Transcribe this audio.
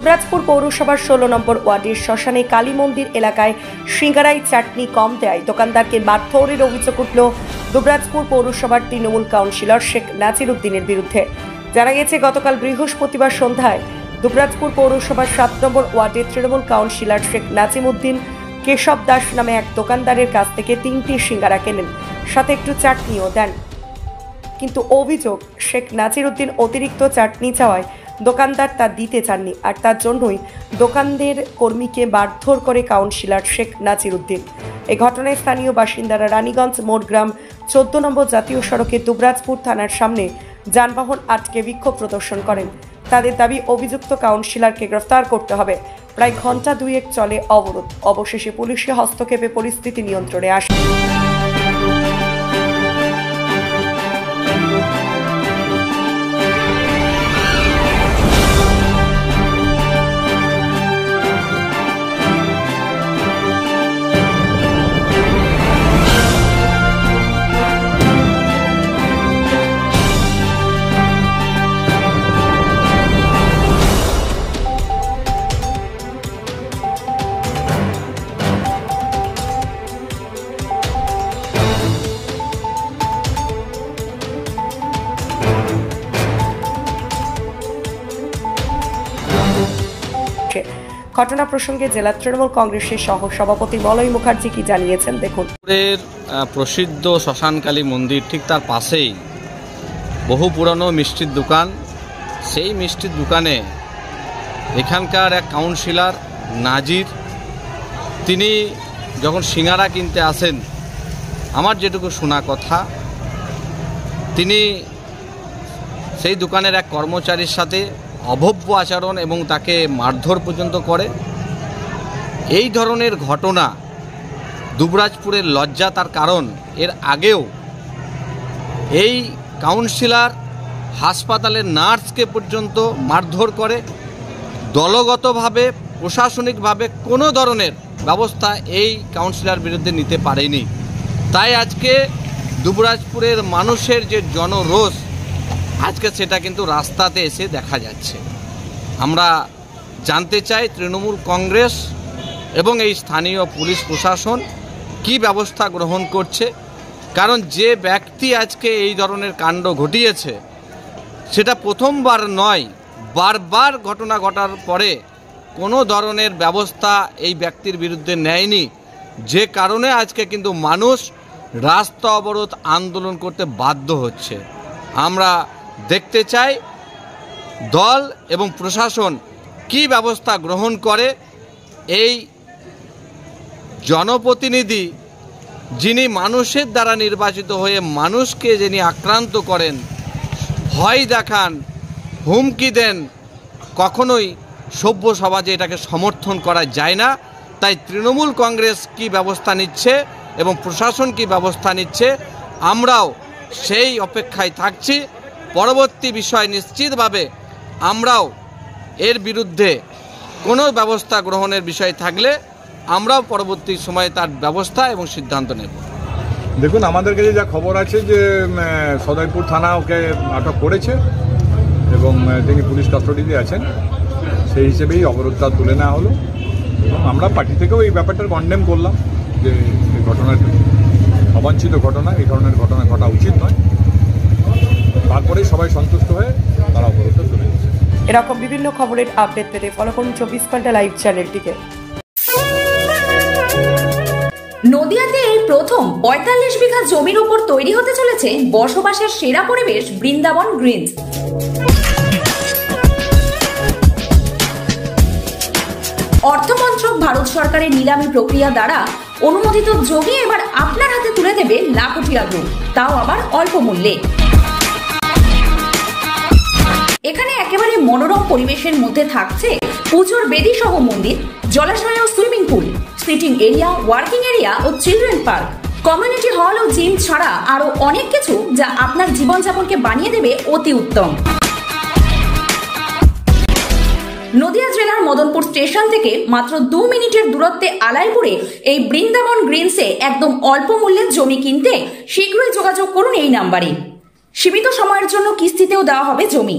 দুবরাজপুর পৌরসভার 16 নম্বর ওয়ার্ডের শ্মশানে কালী মন্দির এলাকায় সিঙ্গারায় চাটনি কম দেয় দোকানদারকে মারধরের অভিযোগ উঠল দুবরাজপুর পৌরসভার তৃণমূল কাউন্সিলর শেখ নাজির উদ্দিনের বিরুদ্ধে। জানা গেছে, গতকাল বৃহস্পতিবার সন্ধ্যায় দুবরাজপুর পৌরসভার 7 নম্বর ওয়ার্ডের তৃণমূল কাউন্সিলর শেখ নাজিম উদ্দিন কেশব দাস নামে এক দোকানদারের কাছ থেকে 3টি সিঙ্গারা কেনেন, সাথে একটু চাটনিও দেন। কিন্তু অভিযোগ, শেখ নাজির উদ্দিন অতিরিক্ত চাটনি চাওয়ায় দোকানদার তা দিতে চাননি, আর তার জন্যই দোকানদের কর্মীকে মারধর করে কাউন্সিলর শেখ নাজির উদ্দিন। এই ঘটনায় স্থানীয় বাসিন্দারা রানীগঞ্জ মোড়গ্রাম 14 নম্বর জাতীয় সড়কে দুবরাজপুর থানার সামনে যানবাহন আটকে বিক্ষোভ প্রদর্শন করেন। তাদের দাবি, অভিযুক্ত কাউন্সিলরকে গ্রেফতার করতে হবে। প্রায় ঘন্টা দুয়েক চলে অবরোধ। অবশেষে পুলিশের হস্তক্ষেপে পরিস্থিতি নিয়ন্ত্রণে আসে। ঘটনা প্রসঙ্গে জেলা তৃণমূল কংগ্রেসের সহ সভাপতি মলয় মুখার্জি কি জানিয়েছেন, দেখুন। প্রসিদ্ধ শ্মশানকালী মন্দির ঠিক তার পাশেই বহু পুরনো মিষ্টির দোকান। সেই মিষ্টির দোকানে এখানকার এক কাউন্সিলর নাজির, তিনি যখন সিঙ্গারা কিনতে আসেন, আমার যেটুকু শোনা কথা, তিনি সেই দোকানের এক কর্মচারীর সাথে অভব্য আচরণ এবং তাকে মারধর পর্যন্ত করে। এই ধরনের ঘটনা দুবরাজপুরের লজ্জা। তার কারণ, এর আগেও এই কাউন্সিলর হাসপাতালের নার্সকে পর্যন্ত মারধর করে। দলগতভাবে, প্রশাসনিকভাবে কোনো ধরনের ব্যবস্থা এই কাউন্সিলর বিরুদ্ধে নিতে পারেনি। তাই আজকে দুবরাজপুরের মানুষের যে জনরোষ, আজকে সেটা কিন্তু রাস্তাতে এসে দেখা যাচ্ছে। আমরা জানতে চাই তৃণমূল কংগ্রেস এবং এই স্থানীয় পুলিশ প্রশাসন কি ব্যবস্থা গ্রহণ করছে। কারণ যে ব্যক্তি আজকে এই ধরনের কাণ্ড ঘটিয়েছে, সেটা প্রথমবার নয়, বারবার ঘটনা ঘটার পরে কোনো ধরনের ব্যবস্থা এই ব্যক্তির বিরুদ্ধে নেয়নি, যে কারণে আজকে কিন্তু মানুষ রাস্তা অবরোধ আন্দোলন করতে বাধ্য হচ্ছে। আমরা দেখতে চাই দল এবং প্রশাসন কি ব্যবস্থা গ্রহণ করে। এই জনপ্রতিনিধি যিনি মানুষের দ্বারা নির্বাচিত হয়ে মানুষকে যিনি আক্রান্ত করেন, ভয় দেখান, হুমকি দেন, কখনোই সভ্য সমাজে এটাকে সমর্থন করা যায় না। তাই তৃণমূল কংগ্রেস কি ব্যবস্থা নিচ্ছে এবং প্রশাসন কি ব্যবস্থা নিচ্ছে, আমরাও সেই অপেক্ষায় থাকছি। পরবর্তী বিষয় নিশ্চিতভাবে আমরাও এর বিরুদ্ধে কোনো ব্যবস্থা গ্রহণের বিষয় থাকলে আমরাও পরবর্তী সময়ে তার ব্যবস্থা এবং সিদ্ধান্ত নেব। দেখুন, আমাদের কাছে যা খবর আছে যে সদয়পুর থানা ওকে আটক করেছে এবং তিনি পুলিশ কাস্টডিতে আছেন। সেই হিসেবেই অবরোধটা তুলে নেওয়া হলো এবং আমরা পার্টি থেকেও এই ব্যাপারটা কন্ডেম করলাম যে এই ঘটনার অবাঞ্ছিত ঘটনা, এই ধরনের ঘটনা ঘটা উচিত নয়। তারপরেই সবাই সন্তুষ্ট হয়ে তারা অবরোধটা তুলে নিচ্ছে। এরকম বিভিন্ন খবরের আপডেট পেতে ফলো করুন 24 ঘন্টা লাইভ চ্যানেলটিকে। নদিয়াতে এই প্রথম 45 বিঘা জমির উপর তৈরি হতে চলেছে বসবাসের সেরা পরিবেশ বৃন্দাবন গ্রিনস। অর্থমন্ত্রক ভারত সরকারের নিলামী প্রক্রিয়া দ্বারা অনুমোদিত জমি এবার আপনার হাতে তুলে দেবে লাখোটিয়া গ্রুপ, তাও আবার অল্প মূল্যে। এখানে একেবারে মনোরম পরিবেশের মধ্যে থাকছে পুজোর বেদি সহ মন্দির, জলাশয় ও swimming pool, sitting area, working area ও চিলড্রেন পার্ক, কমিউনিটি হল ও জিম ছাড়া আরো অনেক কিছু, যা আপনার জীবনযাপনকে বানিয়ে দেবে অতি উত্তম। নদিয়া জেলার মদনপুর স্টেশন থেকে মাত্র 2 মিনিটের দূরত্বে আলাইপুরে এই বৃন্দাবন গ্রিনসে একদম অল্প মূল্যে জমি কিনতে শীঘ্রই যোগাযোগ করুন এই নাম্বারে। সীমিত সময়ের জন্য কিস্তিতেও দেওয়া হবে জমি।